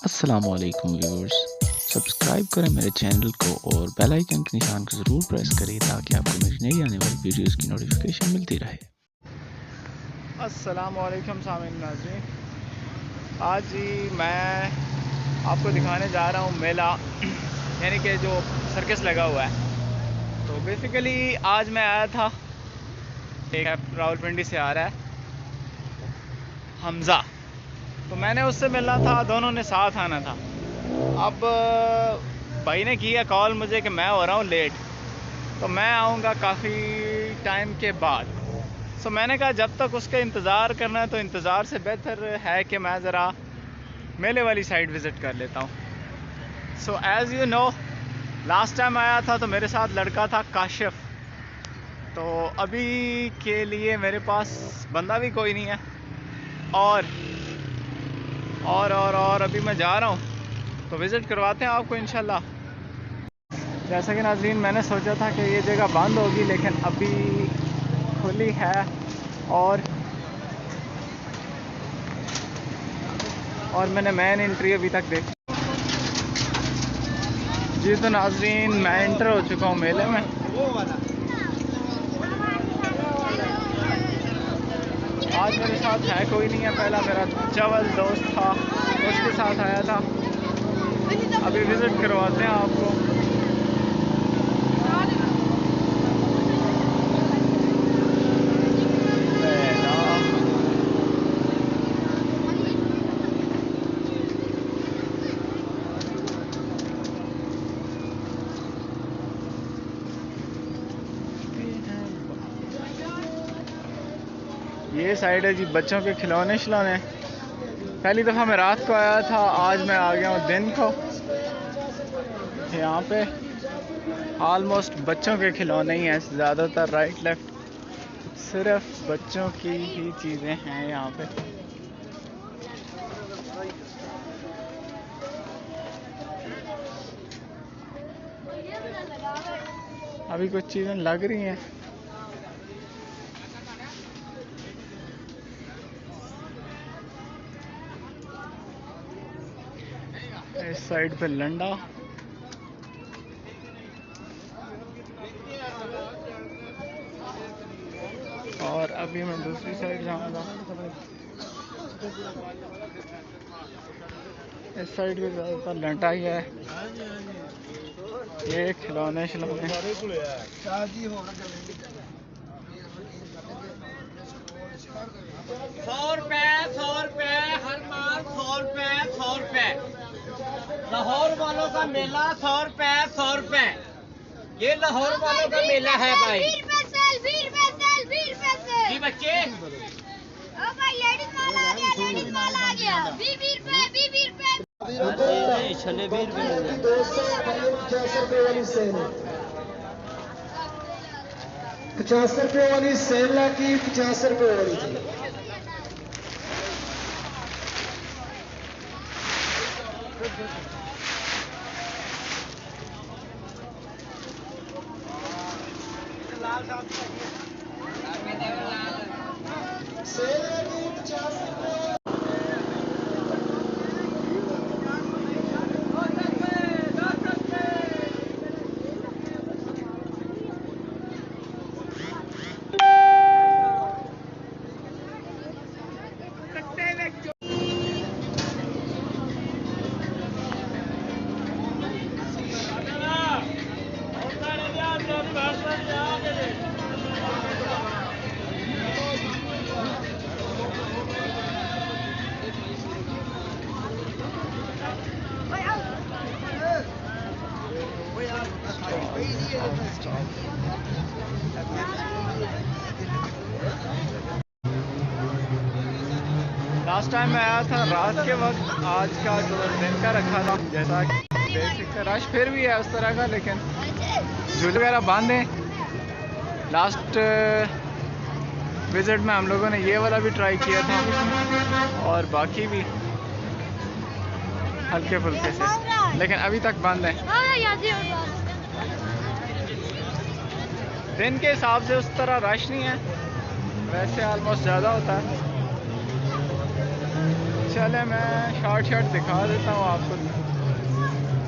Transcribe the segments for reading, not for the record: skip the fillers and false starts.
अस्सलामुअलैकुम viewers, subscribe करें मेरे चैनल को और बेल आइकन के निशान को ज़रूर प्रेस करें ताकि आपको मेरी नई आने वाली वीडियोस की नोटिफिकेशन मिलती रहे। अस्सलामुअलैकुम सामीन नाज़रीन, आज ही मैं आपको दिखाने जा रहा हूँ मेला यानी कि जो सर्कस लगा हुआ है। तो बेसिकली आज मैं आया था, एक रावलपिंडी से आ रहा है हमज़ा, तो मैंने उससे मिलना था, दोनों ने साथ आना था। अब भाई ने किया कॉल मुझे कि मैं हो रहा हूँ लेट, तो मैं आऊँगा काफ़ी टाइम के बाद। सो मैंने कहा जब तक उसका इंतज़ार करना है तो इंतज़ार से बेहतर है कि मैं ज़रा मेले वाली साइड विज़िट कर लेता हूँ। So as you know, last time आया था तो मेरे साथ लड़का था काशिफ, तो अभी के लिए मेरे पास बंदा भी कोई नहीं है। और अभी मैं जा रहा हूँ तो विज़िट करवाते हैं आपको इंशाल्लाह। जैसा कि नाज़रीन, मैंने सोचा था कि ये जगह बंद होगी लेकिन अभी खुली है और मैंने मेन एंट्री अभी तक देखी जी। तो नाज़रीन, मैं एंटर हो चुका हूँ मेले में। आज मेरे साथ है कोई नहीं है, पहला मेरा चवल दोस्त था, उसके साथ आया था। अभी विज़िट करवाते हैं आपको। ये साइड है जी बच्चों के खिलौने शिलौने। पहली दफ़ा मैं रात को आया था, आज मैं आ गया हूँ दिन को। यहाँ पे ऑलमोस्ट बच्चों के खिलौने ही हैं ज़्यादातर, राइट लेफ्ट सिर्फ बच्चों की ही चीज़ें हैं यहाँ पे। अभी कुछ चीज़ें लग रही हैं। इस साइड पे लंडा, और अभी मैं दूसरी साइड जाऊंगा। इस साइड पे ज़्यादातर लंडा ही है। ये खिलौने शिलौने। 100 रुपए, 100 रुपए हर माल, 100 रुपए, 100 रुपए। लाहौर वालों का मेला 100 रुपए, 100 रुपए। ये लाहौर वालों का मेला है भाई। 20 जी बच्चे, भाई लेडीज माल आ गया, लेडीज माल आ गया। 20 रुपए, 20 रुपए। 50 रुपए वाली सेल, 50 रुपए वाली सेल की 50 रुपए वाली थी। लास्ट टाइम मैं आया था रात के वक्त, आज का जो दिन का रखा था, जैसा कि देख सकते हैं रश फिर भी है उस तरह का, लेकिन झूले वगैरह बंद हैं। लास्ट विज़िट में हम लोगों ने ये वाला भी ट्राई किया था और बाकी भी हल्के फुल्के से, लेकिन अभी तक बंद है। दिन के हिसाब से उस तरह रश नहीं है, वैसे ऑलमोस्ट ज़्यादा होता है। चले मैं शॉर्ट दिखा देता हूँ आपको।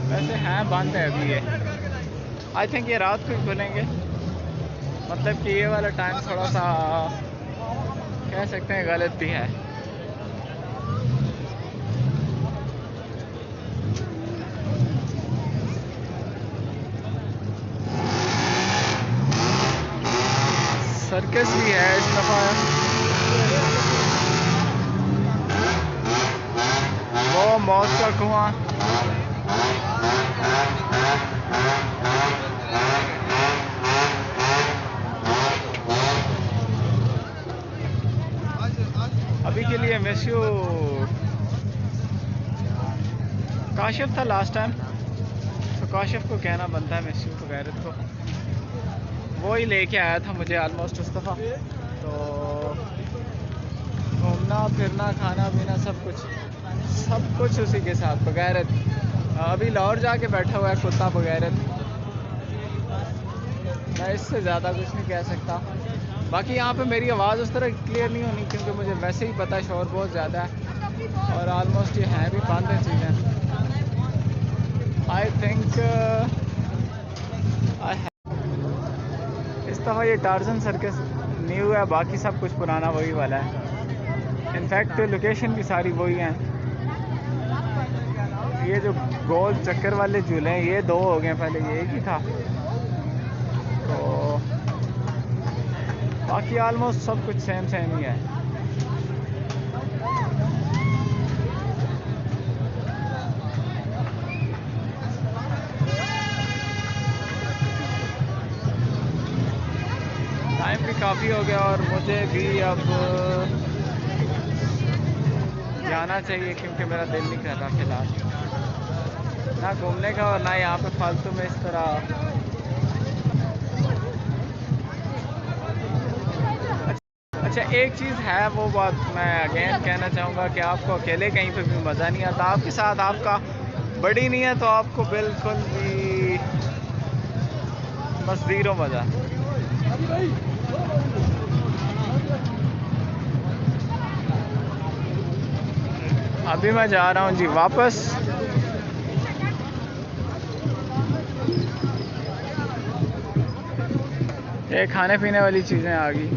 वैसे हैं बंद है अभी ये। आई थिंक ये रात को ही खुलेंगे। मतलब कि ये वाला टाइम थोड़ा सा कह सकते हैं गलत भी है। सर्कस भी है इस दफ़ा। वो मौत का कुआं, अभी के लिए मिस यू। काशिफ था लास्ट टाइम, तो काशिफ को कहना बनता है मिस यू को, गैरत को। वो ही लेके आया था मुझे ऑलमोस्ट उस दफ़ा। तो घूमना फिरना खाना पीना सब कुछ उसी के साथ। बगैरत अभी लाहौर जाके बैठा हुआ है कुत्ता बगैरत। मैं इससे ज़्यादा कुछ नहीं कह सकता। बाकी यहाँ पे मेरी आवाज़ उस तरह क्लियर नहीं होनी, क्योंकि मुझे वैसे ही पता है शोर बहुत ज़्यादा है और ऑलमोस्ट ये हैं भी बंद हैं चीज़ें। आई थिंक इस दफ़ा ये टार्जन सर्कस न्यू है, बाकी सब कुछ पुराना वही वाला है। इनफैक्ट लोकेशन भी सारी वही हैं। ये जो गोल चक्कर वाले झूले हैं ये 2 हो गए, पहले ये एक ही था। तो बाकी ऑलमोस्ट सब कुछ सेम ही है। टाइम भी काफ़ी हो गया और मुझे भी अब जाना चाहिए, क्योंकि मेरा दिल नहीं कर रहा फिलहाल ना घूमने का और ना यहाँ पे फालतू में इस तरह। अच्छा एक चीज़ है, वो बात मैं अगेन कहना चाहूँगा कि आपको अकेले कहीं पे भी मज़ा नहीं आता। आपके साथ आपका बड़ी नहीं है तो आपको बिल्कुल भी बस ज़ीरो मज़ा। अभी मैं जा रहा हूँ जी वापस। ये खाने पीने वाली चीज़ें आ गई।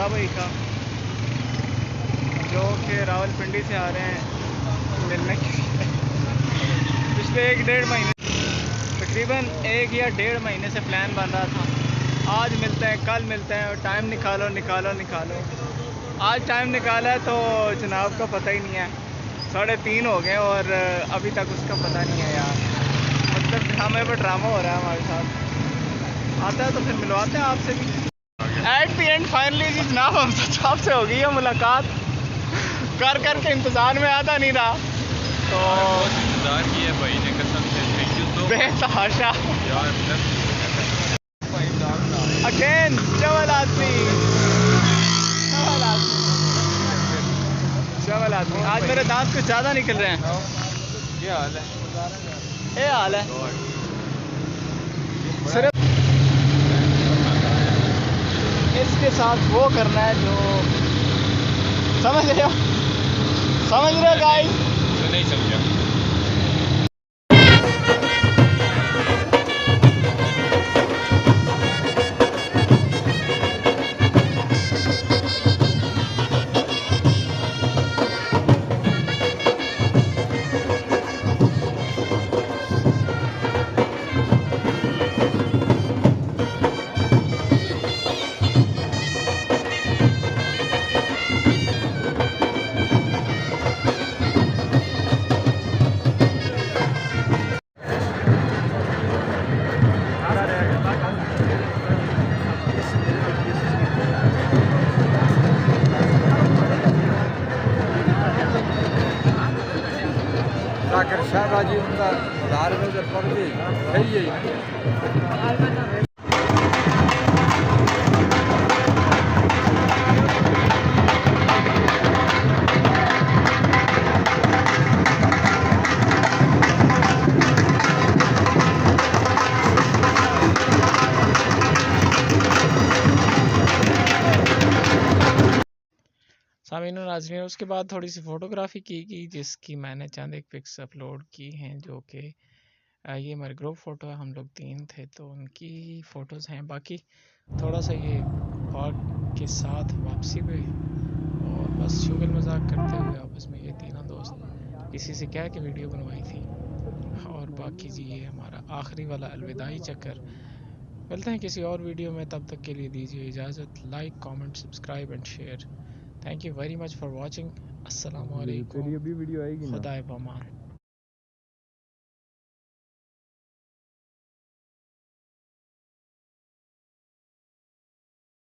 भाई का जो कि रावलपिंडी से आ रहे हैं मिलने के लिए। पिछले 1-1.5 महीने, तकरीबन 1 या 1.5 महीने से प्लान बन रहा था। आज मिलते हैं, कल मिलते हैं, और टाइम निकालो। आज टाइम निकाला है तो जनाब का पता ही नहीं है। 3:30 हो गए और अभी तक उसका पता नहीं है यार। मतलब ड्रामे पर ड्रामा हो रहा है हमारे साथ। आता है तो फिर मिलवाते हैं आपसे भी। एट दी एंड फाइनली जी जनाब हम आपसे हो गई है मुलाकात। कर के इंतज़ार में आता नहीं रहा, तो इंतज़ार किया भाई ने कसम से। थैंक यू तो बेतहाशा यार। अगेन चवल आदमी। आज मेरे दांत कुछ ज़्यादा निकल रहे हैं। क्या हाल है? ये हाल है। सिर्फ इसके साथ वो करना है जो समझ रहे हो गाइस? नहीं समझा। जी उनका 1000 रुपये पर डे है यही। सामीन और नाज़रीन, उसके बाद थोड़ी सी फ़ोटोग्राफी की गई जिसकी मैंने चंद एक पिक्स अपलोड की हैं, जो कि ये हमारे ग्रुप फ़ोटो है, हम लोग 3 थे तो उनकी फ़ोटोज़ हैं। बाकी थोड़ा सा ये पार्क के साथ वापसी पे और बस शुगल मजाक करते हुए आपस में ये तीनों दोस्त किसी से कह के वीडियो बनवाई थी। और बाकी जी ये हमारा आखिरी वाला अलविदाई चक्कर। मिलते हैं किसी और वीडियो में, तब तक के लिए दीजिए इजाज़त। Like, comment, subscribe and share. Thank you very much for watching. अस्सलाम वालेकुम। तेरी अभी वीडियो आएगी ना? खुदा पमान।